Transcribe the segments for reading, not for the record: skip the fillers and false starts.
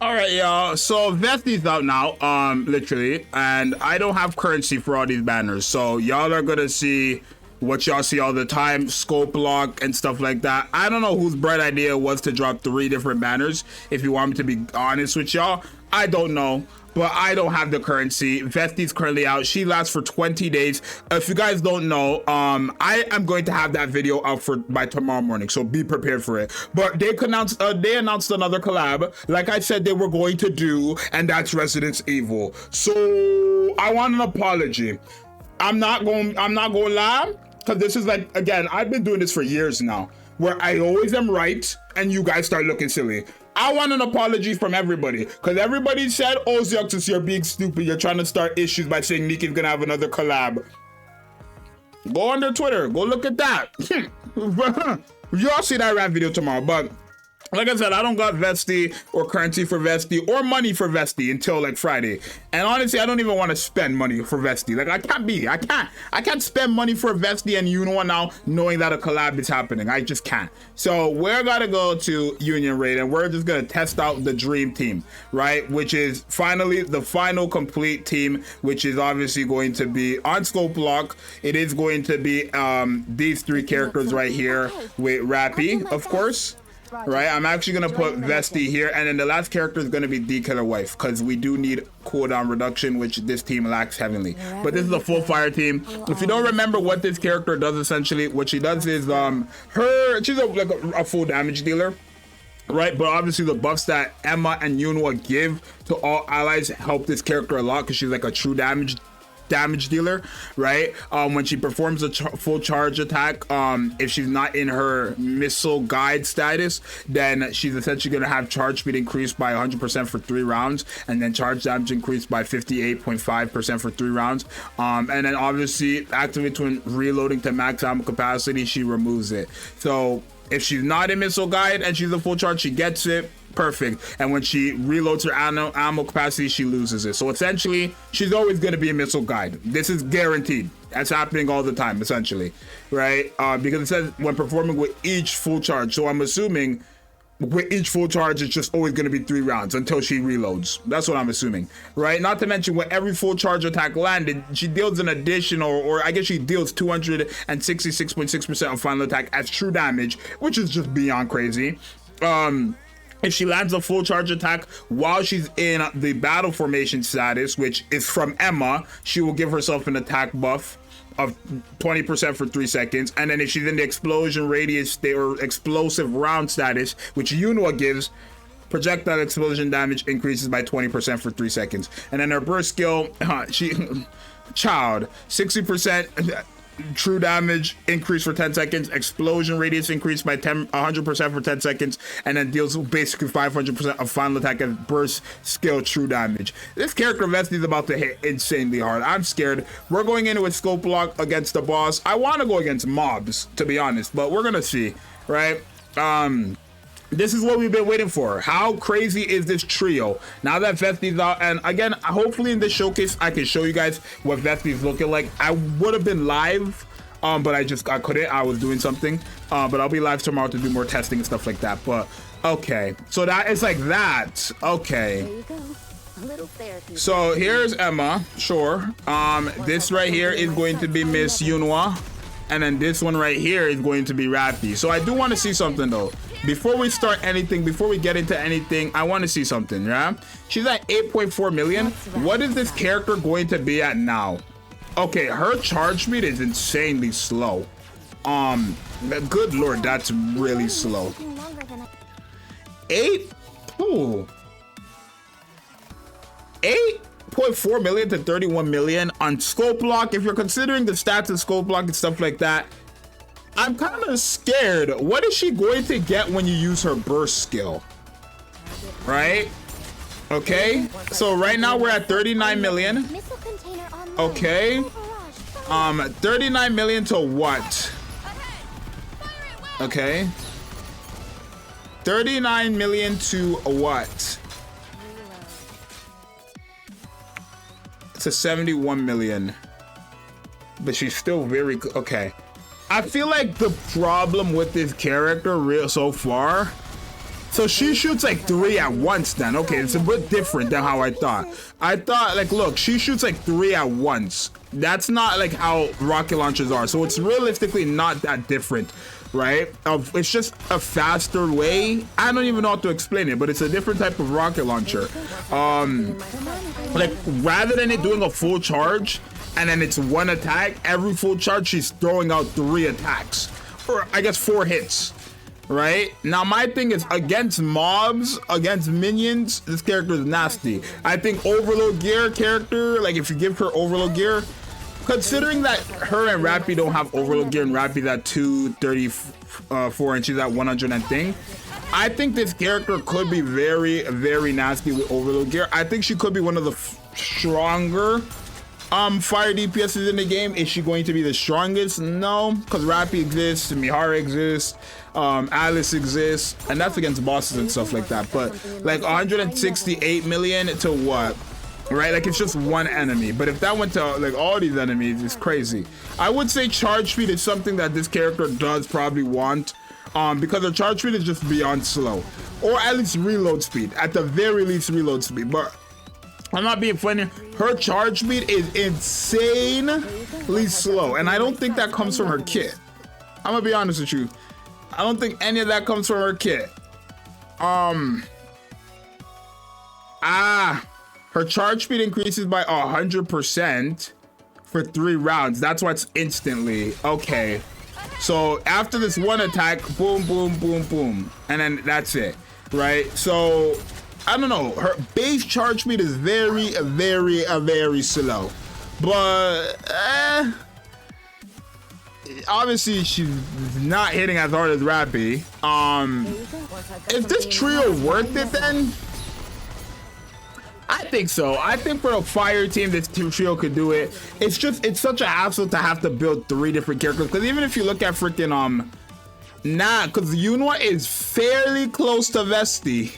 All right, y'all. So Vesti's out now, literally, and I don't have currency for all these banners. So y'all are gonna see what y'all see all the time, scope lock and stuff like that. I don't know whose bright idea was to drop 3 different banners. If you want me to be honest with y'all, I don't know. But I don't have the currency. Vesti's currently out. She lasts for 20 days. If you guys don't know, I am going to have that video out by tomorrow morning, so be prepared for it. But they announced another collab, like I said they were going to do, and that's Resident Evil. So I want an apology. I'm not going to lie, because this is like, again, I've been doing this for years now, where I always am right, and you guys start looking silly. I want an apology from everybody, because everybody said, oh, Zxous, you're being stupid. You're trying to start issues by saying Nikke's going to have another collab. Go on their Twitter. Go look at that. Y'all see that rap video tomorrow, but like I said, I don't got Vesti or currency for Vesti or money for Vesti until like Friday. And honestly, I don't even want to spend money for Vesti. Like I can't spend money for Vesti and you know what now, knowing that a collab is happening. I just can't. So we're gonna go to Union Raid and we're just gonna test out the dream team, right? Which is finally the final complete team, which is obviously going to be on scope lock. It is going to be these 3 characters right here with Rappy, of course. Right, I'm actually gonna put Vesti here, and then the last character is gonna be the Killer Wife, because we do need cooldown reduction, which this team lacks heavily. But this is a full fire team. If you don't remember what this character does, essentially what she does is she's like a full damage dealer, right? But obviously the buffs that Emma and Yunwa give to all allies help this character a lot, because she's like a true damage dealer, right? When she performs a full charge attack, if she's not in her missile guide status, then she's essentially going to have charge speed increased by 100% for 3 rounds, and then charge damage increased by 58.5% for 3 rounds. And then obviously activate when reloading to max ammo capacity, she removes it. So if she's not in missile guide and she's a full charge, she gets it. Perfect. And when she reloads her ammo capacity, she loses it. So essentially, she's always going to be a missile guide. This is guaranteed. That's happening all the time, essentially, right? Because it says when performing with each full charge. So I'm assuming with each full charge, it's just always going to be 3 rounds until she reloads. That's what I'm assuming, right? Not to mention when every full charge attack landed, she deals an additional, or I guess she deals 266.6% of final attack as true damage, which is just beyond crazy. If she lands a full charge attack while she's in the battle formation status, which is from Emma, she will give herself an attack buff of 20% for 3 seconds. And then if she's in the explosion radius or explosive round status, which Yunwa gives, projectile explosion damage increases by 20% for 3 seconds. And then her burst skill, 60% true damage increase for 10 seconds, explosion radius increased by 100% for 10 seconds, and then deals basically 500% of final attack and burst skill true damage. This character Vesti is about to hit insanely hard. I'm scared. We're going into a scope lock against the boss. I want to go against mobs, to be honest, but we're gonna see, right? This is what we've been waiting for. How crazy is this trio? Now that Vesti's out, and again, hopefully in this showcase, I can show you guys what Vesti's looking like. I would have been live, but I couldn't. I was doing something, but I'll be live tomorrow to do more testing and stuff like that. But okay, so that is like that. Okay. There you go. A little therapy. So here's Emma. Sure. This right here is going to be Miss Yunwa. And then this one right here is going to be Rappy. So I do want to see something though. Before we start anything, before we get into anything, I want to see something, yeah? She's at 8.4 million. What is this character going to be at now? Okay, her charge speed is insanely slow. Good lord, that's really slow. 8.4 million to 31 million on scope lock. If you're considering the stats of scope lock and stuff like that, I'm kind of scared. What is she going to get when you use her burst skill? Right? Okay. So right now we're at 39 million. Okay. 39 million to what? Okay. 39 million to what? It's a 71 million. But she's still very good. Okay. I feel like the problem with this character so far, So she shoots like 3 at once then. Okay, it's a bit different than how I thought. I thought, like, look, she shoots like 3 at once. That's not like how rocket launchers are. So it's realistically not that different, right? It's just a faster way. I don't even know how to explain it, but it's a different type of rocket launcher. Like, rather than it doing a full charge and then it's 1 attack, every full charge she's throwing out 3 attacks, or I guess 4 hits. Right now, my thing is against mobs, against minions, this character is nasty. I think overload gear character, like if you give her overload gear, considering that her and Rappy don't have overload gear and Rappy's at 234 and she's at 100 and thing, I think this character could be very, very nasty with overload gear. I think she could be one of the stronger fire DPSs in the game. Is she going to be the strongest? No, because Rappy exists, Mihara exists, Alice exists, and that's against bosses and stuff like that. But like 168 million to what? Right, like it's just one enemy. But if that went to like all these enemies, it's crazy. I would say charge speed is something that this character does probably want, because her charge speed is just beyond slow, or at least reload speed, at the very least reload speed. But I'm not being funny, her charge speed is insanely slow, and I don't think that comes from her kit. I'm gonna be honest with you, I don't think any of that comes from her kit. Her charge speed increases by 100% for 3 rounds. That's why it's instantly. Okay, so after this 1 attack, boom, boom, boom, boom, and then that's it, right? So I don't know, her base charge speed is very, very, very slow, but obviously she's not hitting as hard as Rappy. Is this trio worth it then? I think so. I think for a fire team, this trio could do it. It's such a hassle to have to build 3 different characters, because even if you look at freaking because Yunwa is fairly close to Vesti.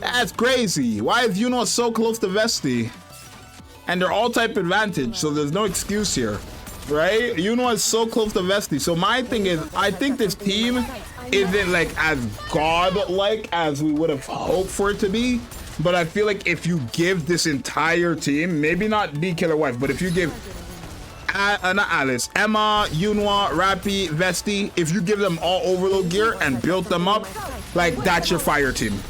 That's crazy. Why is Yunwa so close to Vesti? And they're all type advantage, so there's no excuse here, right? Yunwa is so close to Vesti. So my thing is, I think this team isn't like as god-like as we would have hoped for it to be. But I feel like if you give this entire team, maybe not the Killer Wife, but if you give not Alice, Emma, Yunwa, Rappy, Vesti, if you give them all overload gear and build them up, like that's your fire team.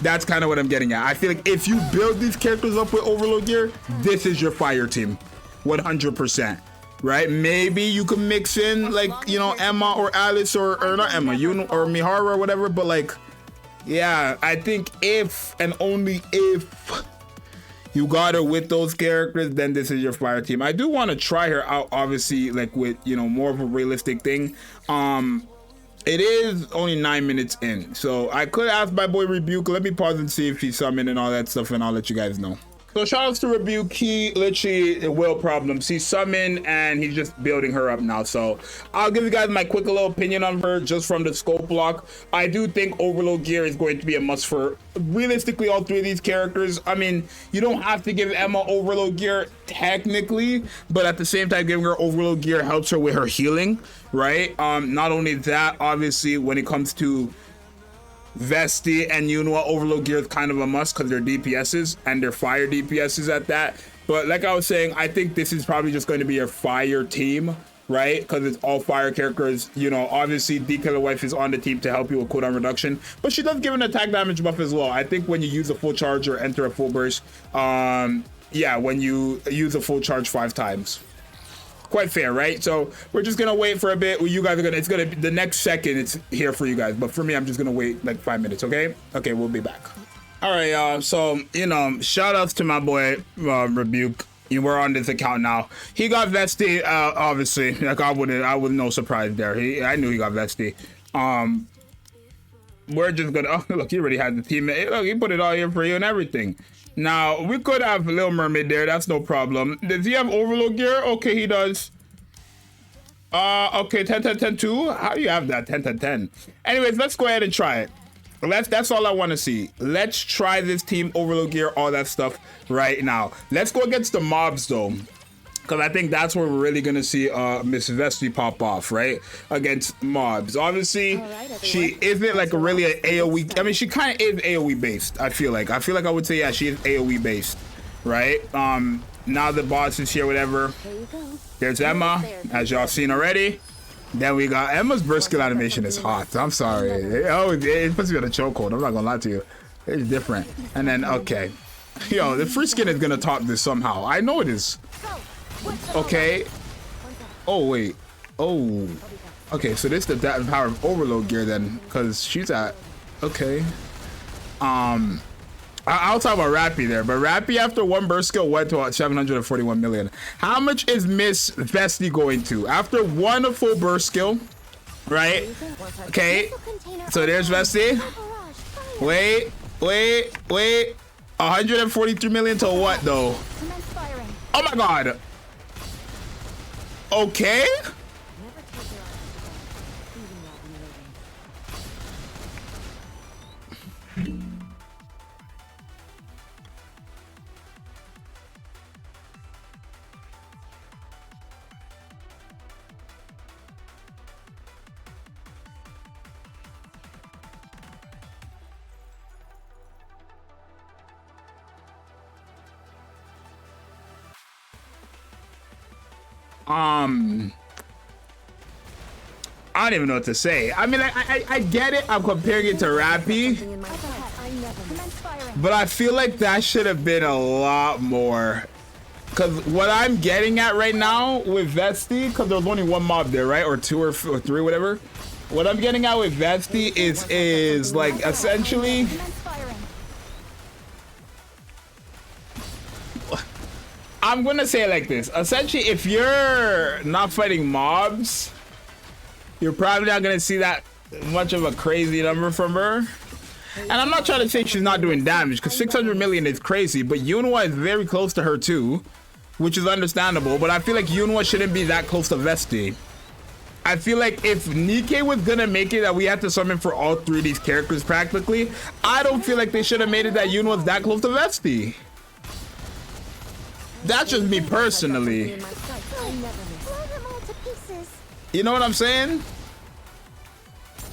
That's kind of what I'm getting at. I feel like if you build these characters up with overload gear, this is your fire team, 100%. Right? Maybe you can mix in like, you know, Emma or Alice or not Emma, Yunwa or Mihara or whatever, but like, yeah, I think if and only if you got her with those characters, then this is your fire team. I do want to try her out, obviously, like with, you know, more of a realistic thing. It is only 9 minutes in, so I could ask my boy Rebuke. Let me pause and see if he's summoned and all that stuff, and I'll let you guys know. So shout outs to Rebuke. He literally will problems. He's summoned and he's just building her up now. So I'll give you guys my quick little opinion on her just from the scope block. I do think overload gear is going to be a must for realistically all 3 of these characters. I mean, you don't have to give Emma overload gear technically, but at the same time, giving her overload gear helps her with her healing, right? Not only that, obviously, when it comes to Vesti and Yunwa, overload gear is kind of a must because they're DPSs and they're fire DPSs at that. But like I was saying, I think this is probably just going to be your fire team, right? Because it's all fire characters. You know, obviously the Killer Wife is on the team to help you with cooldown reduction, but she does give an attack damage buff as well. I think when you use a full charge or enter a full burst, yeah, when you use a full charge 5 times. Quite fair, right? So we're just gonna wait for a bit. You guys are gonna, it's gonna be the next second it's here for you guys, but for me, I'm just gonna wait like 5 minutes. Okay, we'll be back. All right, y'all. So, you know, shout outs to my boy Rebuke. We're on this account now. He got Vesti, obviously. Like I was no surprise there. I knew he got Vesti. We're just gonna, oh look, he already had the team. Look, he put it all here for you and everything. Now, we could have Little Mermaid there. That's no problem. Does he have overload gear? Okay, he does. Okay, 10, 10, 10, 2. How do you have that? 10, 10, 10. Anyways, let's go ahead and try it. That's all I want to see. Let's try this team, overload gear, all that stuff right now. Let's go against the mobs, though. Because I think that's where we're really going to see Miss Vesti pop off, right? Against mobs. Obviously, she isn't like really an AoE. I mean, she kind of is AoE based, I feel like. I would say, yeah, she is AoE based, right? Now the boss is here, whatever. There's Emma, as y'all seen already. Then we got Emma's burst skill animation is hot. I'm sorry. It puts me on a chokehold. I'm not going to lie to you. It's different. And then, okay. Yo, the free skin is going to top this somehow. I know it is. Okay. Oh wait. Oh. Okay, so this is the power of overload gear then, because she's at. Okay. I'll talk about Rappy there, but Rappy after one burst skill went to 741 million. How much is Miss Vesti going to after one full burst skill? Right. Okay. So there's Vesti. Wait. 143 million to what though? Oh my god. Okay. I don't even know what to say. I mean, I get it. I'm comparing it to Rappy, but I feel like that should have been a lot more. Because what I'm getting at right now with Vesti, because there's only one mob there, right? Or two or three, whatever. What I'm getting at with Vesti is like essentially. I'm gonna say it like this. Essentially, if you're not fighting mobs, you're probably not gonna see that much of a crazy number from her. And I'm not trying to say she's not doing damage, because 600 million is crazy, but Yunwa is very close to her too, which is understandable. But I feel like Yunwa shouldn't be that close to Vesti. I feel like if Nikke was gonna make it that we had to summon for all three of these characters practically, I don't feel like they should have made it that Yunwa's that close to Vesti. That's just me personally. You know what I'm saying?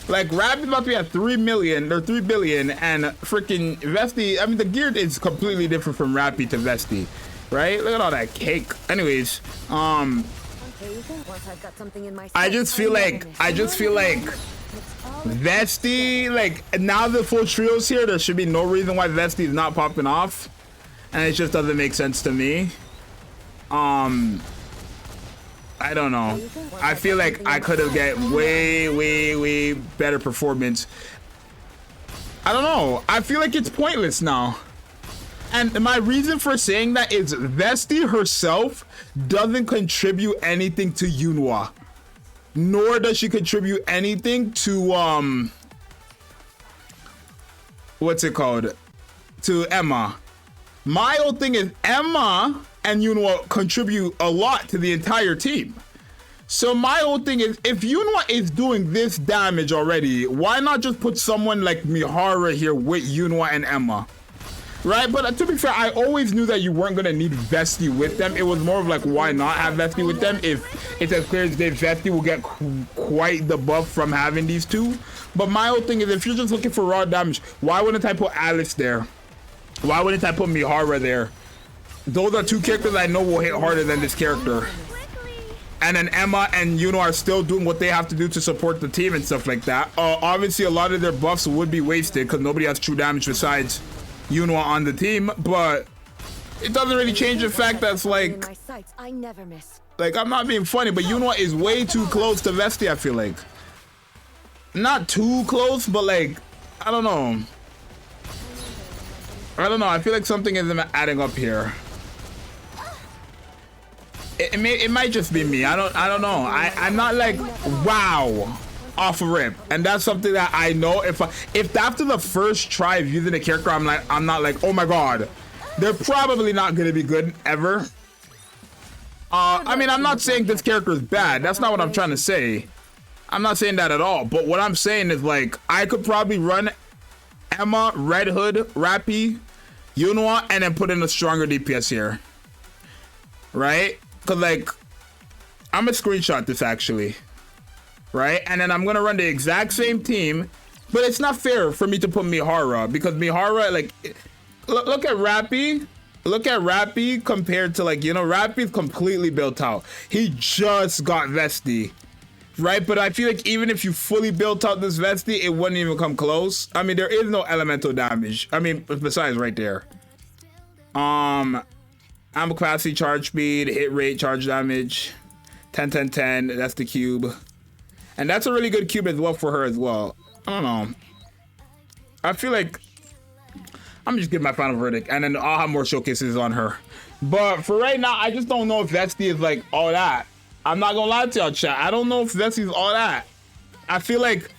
Like, Rappy's about to be at 3 million or 3 billion, and freaking Vesti, I mean, the gear is completely different from Rappy to Vesti, right? Look at all that cake. Anyways, I just feel like Vesti, like, now the full trio's here, there should be no reason why Vesti is not popping off. And it just doesn't make sense to me. I don't know. I feel like I could have get way better performance. I don't know. I feel like it's pointless now. And my reason for saying that is Vesti herself doesn't contribute anything to Yunwa. Nor does she contribute anything to what's it called? To Emma. My whole thing is Emma and Yunwa contribute a lot to the entire team. So my whole thing is, if Yunwa is doing this damage already, why not just put someone like Mihara here with Yunwa and Emma? Right? But to be fair, I always knew that you weren't going to need Vesti with them. It was more of like, why not have Vesti with them if it's as clear as day Vesti will get quite the buff from having these two. But my whole thing is, if you're just looking for raw damage, why wouldn't I put Alice there? Why wouldn't I put Mihara there? Those are two characters I know will hit harder than this character. And then Emma and Yunwa are still doing what they have to do to support the team and stuff like that. Obviously, a lot of their buffs would be wasted because nobody has true damage besides Yunwa on the team. But it doesn't really change the fact that it's like I'm not being funny, but Yunwa is way too close to Vesti, I feel like. Not too close, but like, I don't know. I feel like something isn't adding up here. It might just be me. I don't know. I'm not like wow off a rip, and that's something that I know. If after the first try of using a character, I'm not like, oh my god, they're probably not gonna be good ever. I mean, I'm not saying this character is bad. That's not what I'm trying to say. I'm not saying that at all. But what I'm saying is, like, I could probably run Emma, Red Hood, Rappy, Yunwa, and then put in a stronger DPS here, right? Cause like, I'm gonna screenshot this actually, right? And then I'm gonna run the exact same team, but it's not fair for me to put Mihara because Mihara, like, look at Rappy. Look at Rappy compared to, like, you know, Rappy's completely built out. He just got Vesti, right? But I feel like even if you fully built out this Vesti, it wouldn't even come close. I mean, there is no elemental damage. I mean, besides right there. Ammo capacity, charge speed, hit rate, charge damage, 10, 10, 10. That's the cube. And that's a really good cube as well for her as well. I don't know. I feel like I'm just giving my final verdict, and then I'll have more showcases on her. But for right now, I just don't know if Vesti is like all that. I'm not gonna lie to y'all, chat. I don't know if Vesti is all that. I feel like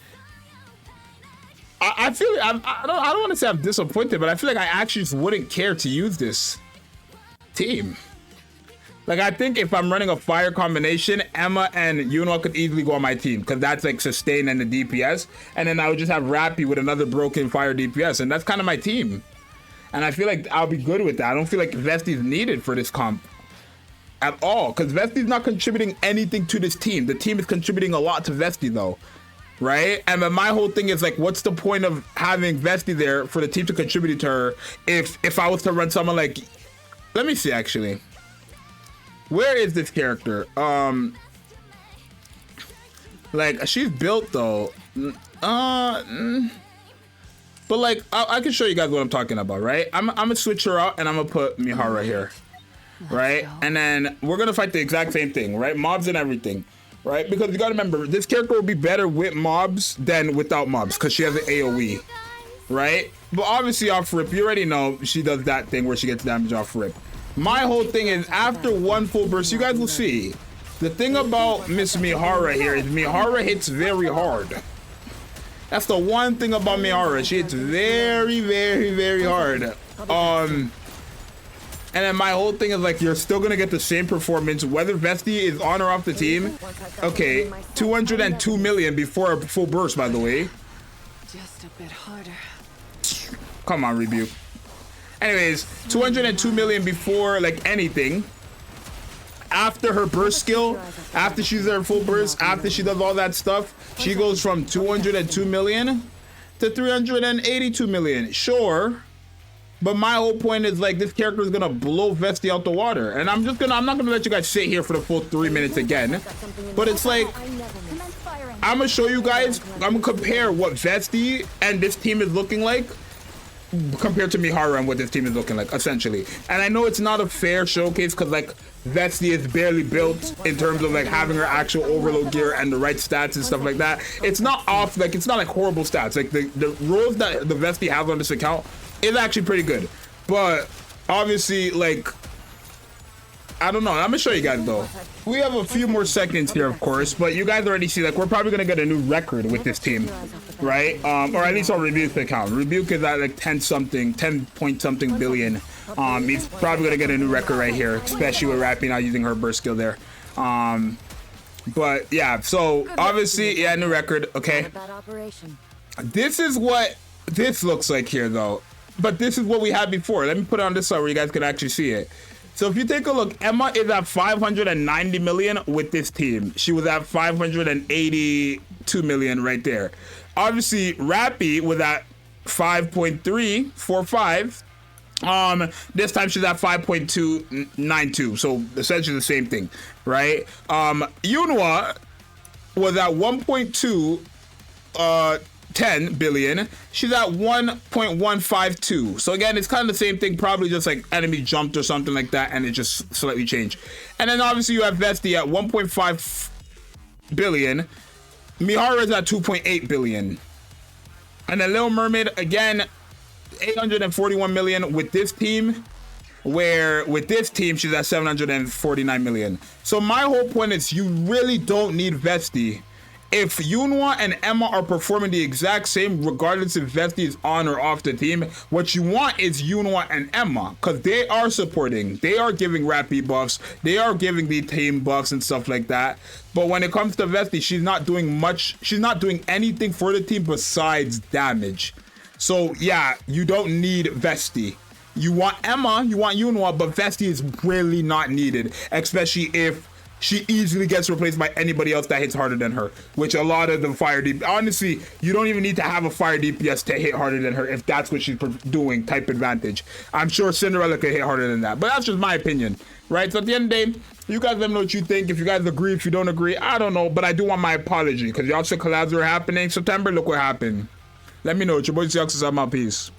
I don't want to say I'm disappointed, but I feel like I actually just wouldn't care to use this team. Like, I think if I'm running a fire combination, Emma and Yunwa could easily go on my team because that's like sustain and the DPS, and then I would just have Rappy with another broken fire DPS, and that's kind of my team. And I feel like I'll be good with that. I don't feel like Vesti's needed for this comp at all because Vesti's not contributing anything to this team. The team is contributing a lot to Vesti though, right? And then my whole thing is like, what's the point of having Vesti there for the team to contribute to her if I was to run someone like, let me see actually. Where is this character? Like, she's built though. But like, I can show you guys what I'm talking about, right? I'm gonna switch her out and I'm gonna put Mihara here, right? And then we're gonna fight the exact same thing, right? Mobs and everything, right? Because you gotta remember, this character will be better with mobs than without mobs because she has an AoE, right? But obviously off rip, you already know she does that thing where she gets damage off rip. My whole thing is after one full burst, you guys will see. The thing about Miss Mihara here is Mihara hits very hard. That's the one thing about Mihara. She hits very, very, very hard. And then my whole thing is like, you're still gonna get the same performance whether Vesti is on or off the team. Okay, 202 million before a full burst, by the way. Just a bit harder. Come on, Rebuke. Anyways, 202 million before like anything. After her burst skill, after she's her full burst, after she does all that stuff, she goes from 202 million to 382 million. Sure, but my whole point is like, this character is gonna blow Vesti out the water, and I'm not gonna let you guys sit here for the full 3 minutes again. But it's like, I'm gonna show you guys, I'm gonna compare what Vesti and this team is looking like compared to Mihara and what this team is looking like, essentially. And I know it's not a fair showcase because like Vesti is barely built in terms of like having her actual overload gear and the right stats and stuff like that. It's not off, like it's not like horrible stats. Like the rolls that the Vesti have on this account is actually pretty good. But obviously, like, I don't know. I'm gonna show you guys though. We have a few more seconds here, of course, but you guys already see like we're probably gonna get a new record with this team, right? Or at least on Rebuke's account. Rebuke is at like 10 point something billion. He's probably gonna get a new record right here, especially with Rappy now using her burst skill there. But yeah, so obviously, yeah, new record. Okay. This is what this looks like here though. But this is what we had before. Let me put it on this side where you guys can actually see it. So if you take a look, Emma is at 590 million with this team. She was at 582 million right there. Obviously, Rappy was at 5.345. This time she's at 5.292. So essentially the same thing, right? Yunwa was at 1.2 10 billion. She's at 1.152. So again, it's kind of the same thing, probably just like enemy jumped or something like that, and it just slightly changed. And then obviously you have Vesti at 1.5 billion. Mihara is at 2.8 billion. And then Little Mermaid, again, 841 million with this team, where with this team she's at 749 million. So my whole point is you really don't need Vesti. If Yunwa and Emma are performing the exact same, regardless if Vesti is on or off the team, what you want is Yunwa and Emma, because they are supporting, they are giving Rappy buffs, they are giving the team buffs and stuff like that. But when it comes to Vesti, she's not doing much, she's not doing anything for the team besides damage. So yeah, you don't need Vesti. You want Emma, you want Yunhua, but Vesti is really not needed, especially if she easily gets replaced by anybody else that hits harder than her, which a lot of the fire DPS, honestly, you don't even need to have a fire DPS to hit harder than her if that's what she's doing, type advantage. I'm sure Cinderella could hit harder than that, but that's just my opinion, right? So at the end of the day, you guys let me know what you think. If you guys agree, if you don't agree, I don't know, but I do want my apology because y'all said collabs were happening. September, look what happened. Let me know. It's your boy Zxous. I'm out. Peace.